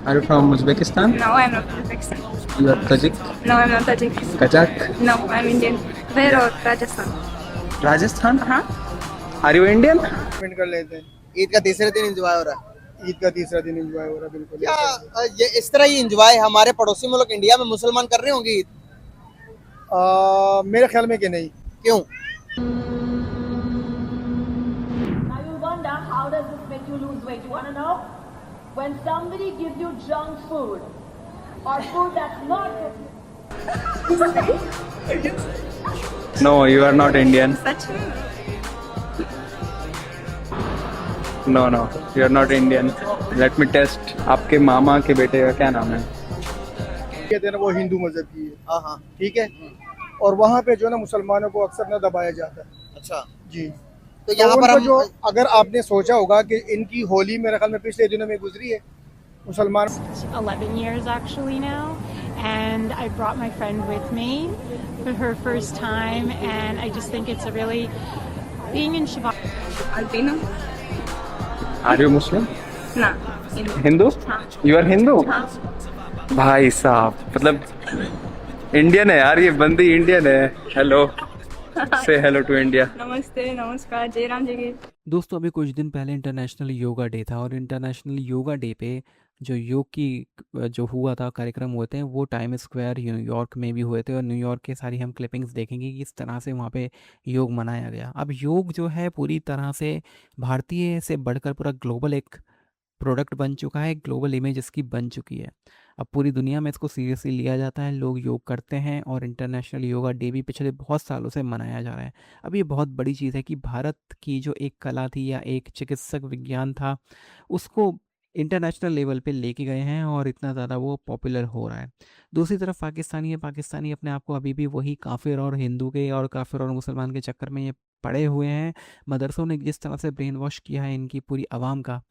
Are you from Uzbekistan? No, I'm not Uzbekistan. You are Tajik? No, I'm not Tajik. Kazakh? No, I'm Indian. Where or Rajasthan? Rajasthan? हाँ. Are you Indian? Spend कर लेते हैं। ईद का तीसरे दिन enjoy हो रहा है। ईद का तीसरा दिन एंजॉय हो रहा है, बिल्कुल। क्या ये इस तरह ही एंजॉय हमारे पड़ोसी मुल्क इंडिया में मुसलमान कर रहे होंगे ईद? मेरे ख्याल में कि नहीं। क्यों? Now you wonder, how does this make you lose weight? You want to know? When somebody gives you junk food or food that's not No, you are not Indian. Such में. No, you are not Indian. Let me test. आपके मामा के बेटे का क्या नाम है? कहते हैं ना, वो हिंदू मजहब की है। हाँ हाँ। ठीक है। और वहाँ पे जो है ना, मुसलमानों को अक्सर ना दबाया जाता है। अच्छा जी। तो यहाँ पर उनको हम जो, अगर आपने सोचा होगा कि इनकी होली मेरे ख्याल में पिछले दिनों में गुजरी है, मुसलमान 11 years actually now, and I brought my friend with me for her first time, and I just think it's a really being in Shabbat. Albino? Are you Muslim? ना. Indian. Hindu? हाँ. You are Hindu? हाँ. भाई साहब, मतलब Indian है यार, ये बंदी इंडियन है। हेलो, से हेलो टू इंडिया। नमस्ते, नमस्कार, जय राम जय की। दोस्तों, अभी कुछ दिन पहले इंटरनेशनल योगा डे था और इंटरनेशनल योगा डे पे जो योग की जो हुआ था कार्यक्रम हुए थे, वो टाइम स्क्वायर न्यूयॉर्क में भी हुए थे और न्यूयॉर्क के सारी हम क्लिपिंग्स देखेंगे कि किस तरह से वहाँ पे योग मनाया गया। अब योग जो है पूरी तरह से भारतीय से बढ़कर पूरा ग्लोबल एक प्रोडक्ट बन चुका है, ग्लोबल इमेज इसकी बन चुकी है। अब पूरी दुनिया में इसको सीरियसली लिया जाता है, लोग योग करते हैं और इंटरनेशनल योगा डे भी पिछले बहुत सालों से मनाया जा रहा है। अब ये बहुत बड़ी चीज़ है कि भारत की जो एक कला थी या एक चिकित्सक विज्ञान था, उसको इंटरनेशनल लेवल पे लेके गए हैं और इतना ज़्यादा वो पॉपुलर हो रहा है। दूसरी तरफ पाकिस्तानी है, पाकिस्तानी अपने आप को अभी भी वही काफिर और हिंदू के और काफिर और मुसलमान के चक्कर में ये पड़े हुए हैं। मदरसों ने जिस तरह से ब्रेन वॉश किया है इनकी पूरी आवाम का,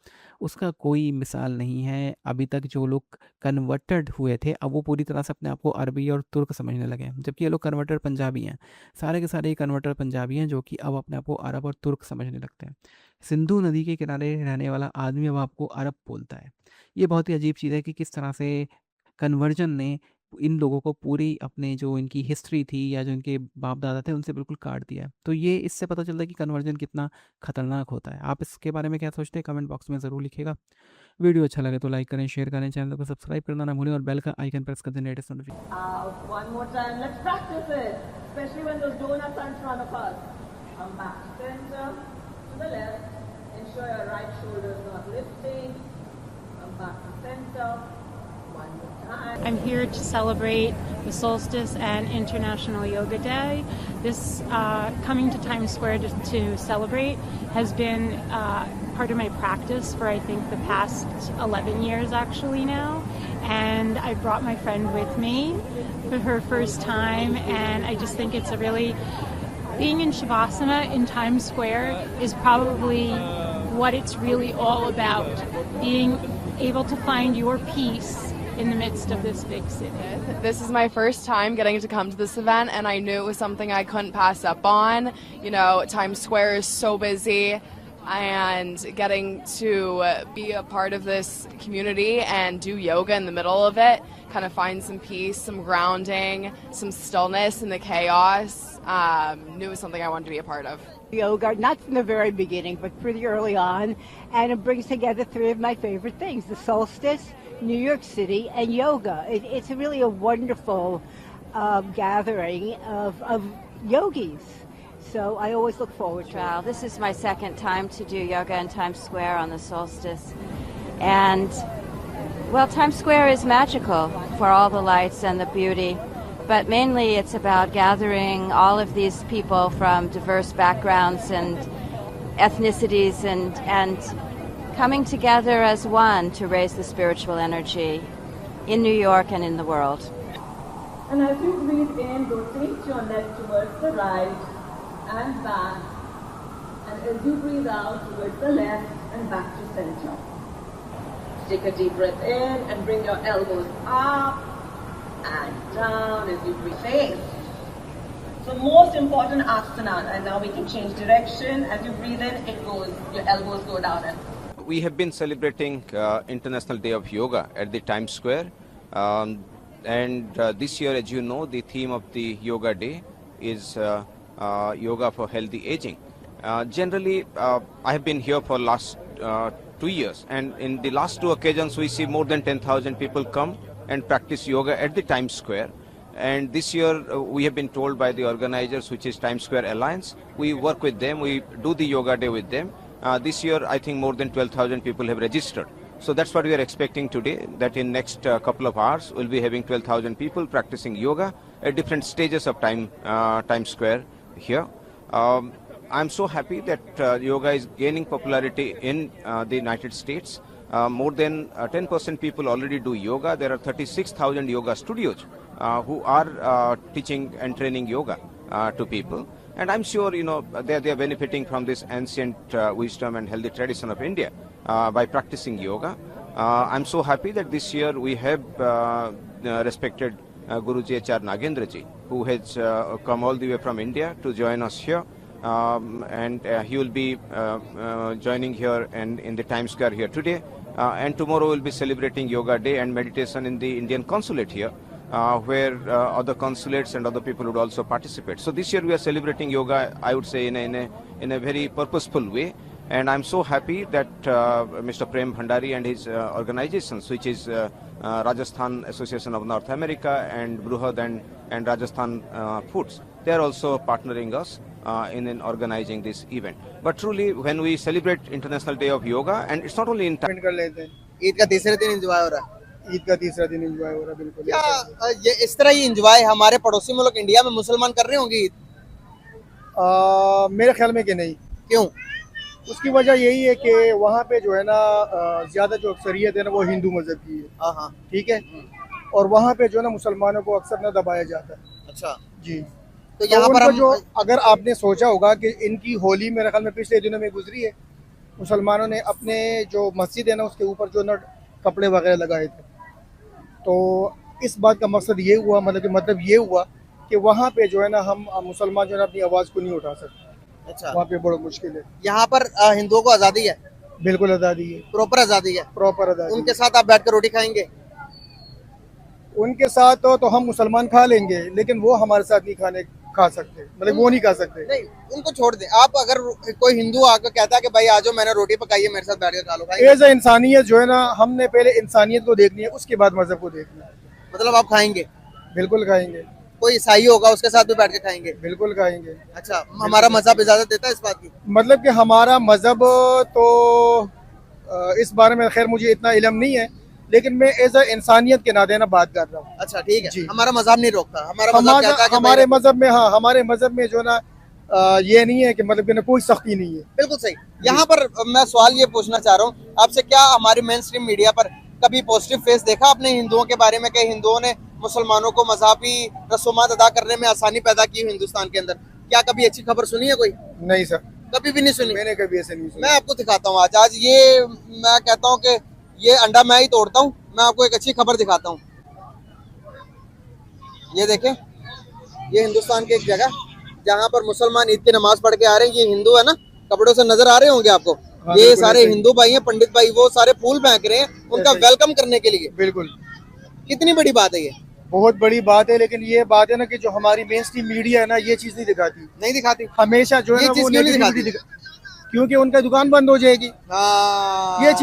उसका कोई मिसाल नहीं है। अभी तक जो लोग कन्वर्टेड हुए थे, अब वो पूरी तरह से अपने आप को अरबी और तुर्क समझने लगे हैं, जबकि ये लोग कन्वर्टेड पंजाबी हैं। सारे के सारे कन्वर्टेड पंजाबी हैं जो कि अब अपने आप को अरब और तुर्क समझने लगते हैं। सिंधु नदी के किनारे रहने वाला आदमी अब आपको अरब बोलता है। ये बहुत ही अजीब चीज़ है कि किस तरह से कन्वर्जन ने इन लोगों को पूरी अपने जो इनकी हिस्ट्री थी या जो इनके बाप दादा थे उनसे बिल्कुल काट दिया है। तो ये इससे पता चलता है कि कन्वर्जन कितना खतरनाक होता है। आप इसके बारे में क्या सोचते हैं, कमेंट बॉक्स में ज़रूर लिखिएगा। वीडियो अच्छा लगे तो लाइक करें, शेयर करें, चैनल को सब्सक्राइब करना ना भूलें और बेल का आइकन प्रेस कर दें latest notification. One more time, let's practice it, especially when those donuts are in front of us. Come back to center, to the left. Ensure your right shoulder is not lifting. Come back to center. One more time. I'm here to celebrate the solstice and International Yoga Day. This coming to Times Square to celebrate has been part of my practice for I think the past 11 years actually now, and I brought my friend with me for her first time, and I just think it's a really being in Shavasana in Times Square is probably what it's really all about, being able to find your peace in the midst of this big city. This is my first time getting to come to this event, and I knew it was something I couldn't pass up on. You know, Times Square is so busy, and getting to be a part of this community and do yoga in the middle of it, kind of find some peace, some grounding, some stillness in the chaos, knew it was something I wanted to be a part of. Yoga, not from the very beginning, but pretty early on, and it brings together three of my favorite things: the solstice, New York City, and yoga. It's really a wonderful gathering of yogis. So I always look forward to it. This is my second time to do yoga in Times Square on the solstice. And, well, Times Square is magical for all the lights and the beauty. But mainly it's about gathering all of these people from diverse backgrounds and ethnicities and coming together as one to raise the spiritual energy in New York and in the world. And as you breathe in, rotate your neck towards the right and back. And as you breathe out towards the left and back to center. Take a deep breath in and bring your elbows up and down as you breathe. Face. So most important asana, and now we can change direction. As you breathe in, it goes, your elbows go down. And we have been celebrating International Day of Yoga at the Times Square. And this year, as you know, the theme of the Yoga Day is Yoga for Healthy Aging. Generally, I have been here for last 2 years, and in the last 2 occasions, we see more than 10,000 people come and practice yoga at the Times Square. And this year, we have been told by the organizers, which is Times Square Alliance, we work with them, we do the Yoga Day with them. This year, I think more than 12,000 people have registered. So that's what we are expecting today, that in next couple of hours, we'll be having 12,000 people practicing yoga at different stages of Times Square here. I'm so happy that yoga is gaining popularity in the United States. More than 10% people already do yoga. There are 36,000 yoga studios who are teaching and training yoga to people. And I'm sure, you know, they are benefiting from this ancient wisdom and healthy tradition of India by practicing yoga. I'm so happy that this year we have respected Guruji H.R. Nagendraji, who has come all the way from India to join us here. And he will be joining here and in the Times Square here today. And tomorrow we'll be celebrating Yoga Day and meditation in the Indian consulate here, where other consulates and other people would also participate. So this year we are celebrating yoga, I would say, in a very purposeful way. And I'm so happy that Mr. Prem Bhandari and his organizations, which is Rajasthan Association of North America and Bruhad and Rajasthan Foods, they are also partnering us in organizing this event. But truly, when we celebrate International Day of Yoga, and it's not only in spend कर लेते हैं। ईद का तीसरे दिन enjoy हो रहा है। ईद का तीसरा दिन एंजॉय हो रहा है, बिल्कुल। क्या ये इस तरह ही एंजॉय हमारे पड़ोसी मुल्क इंडिया में मुसलमान कर रहे होंगे ईद? मेरे ख्याल में कि नहीं। क्यों? उसकी वजह यही है कि वहाँ पे जो है ना ज्यादा जो अक्सरियत है ना वो हिंदू मजहब की है। हाँ, ठीक है। और वहाँ पे जो है ना मुसलमानों को अक्सर ना दबाया जाता है। अच्छा जी। तो यहाँ पर जो अगर आपने सोचा होगा कि इनकी होली मेरे ख्याल में पिछले दिनों में गुजरी है, मुसलमानों ने अपने जो मस्जिद है ना उसके ऊपर जो ना कपड़े वगैरह लगाए थे, तो इस बात का मकसद ये हुआ, मतलब ये हुआ कि वहाँ पे जो है ना हम मुसलमान जो है अपनी आवाज़ को नहीं उठा सकते। अच्छा, वहाँ पे बड़ा मुश्किल है। यहाँ पर हिंदुओं को आज़ादी है? बिल्कुल आज़ादी है, प्रॉपर आज़ादी है। प्रॉपर आज़ादी। उनके साथ आप बैठकर रोटी खाएंगे? उनके साथ तो हम मुसलमान खा लेंगे, लेकिन वो हमारे साथ नहीं खा सकते, मतलब वो नहीं खा सकते। नहीं, उनको छोड़ दें। आप अगर कोई हिंदू आकर कहता है कि भाई आ जाओ, मैंने रोटी पकाई है, मेरे साथ बैठ कर खा लो, खाएंगे? एज इंसानियत जो है ना, हमने पहले इंसानियत को देखनी है, उसके बाद मजहब को देखना है। मतलब आप खाएंगे? बिल्कुल खाएंगे। कोई ईसाई होगा उसके साथ भी बैठ के खाएंगे? बिल्कुल खाएंगे। अच्छा, हमारा मजहब इजाजत देता है इस बात की? मतलब कि हमारा मजहब तो इस बारे में खैर मुझे इतना इल्म नहीं है, लेकिन मैं एज इंसानियत के नाते ना बात कर रहा हूँ। अच्छा, ठीक है। हमारा मजहब नहीं रोकता। हमारे मजहब में, हाँ, हमारे मजहब में जो ना ये नहीं है कि मतलब कि कोई सख्ती नहीं है। बिल्कुल सही। यहाँ पर मैं सवाल ये पूछना चाह रहा हूँ आपसे, क्या हमारी मेन स्ट्रीम मीडिया पर कभी पॉजिटिव फेस देखा आपने हिंदुओं के बारे में, कि हिंदुओं ने मुसलमानों को मजहबी रसूमात अदा करने में आसानी पैदा की हिंदुस्तान के अंदर? क्या कभी अच्छी खबर सुनी है कोई? नहीं सर, कभी भी नहीं सुनी। मैंने कभी ऐसे नहीं सुना। मैं आपको दिखाता हूँ आज ये मैं कहता हूँ कि ये अंडा मैं ही तोड़ता हूँ। मैं आपको एक अच्छी खबर दिखाता हूँ। ये देखें, ये हिंदुस्तान की एक जगह जहाँ पर मुसलमान ईद की नमाज पढ़ के आ रहे हैं। ये हिंदू है ना, कपड़ों से नजर आ रहे होंगे आपको। हाँ, ये सारे हिंदू भाई हैं, पंडित भाई, वो सारे फूल फेंक रहे हैं उनका वेलकम करने के लिए। बिल्कुल। कितनी बड़ी बात है ये? बहुत बड़ी बात है, लेकिन ये बात है ना कि जो हमारी मेन स्ट्रीम मीडिया है ना, ये चीज नहीं दिखाती। नहीं दिखाती हमेशा जो है ना, वो नहीं दिखाती, क्योंकि उनका दुकान बंद हो जाएगी। हाँ। ये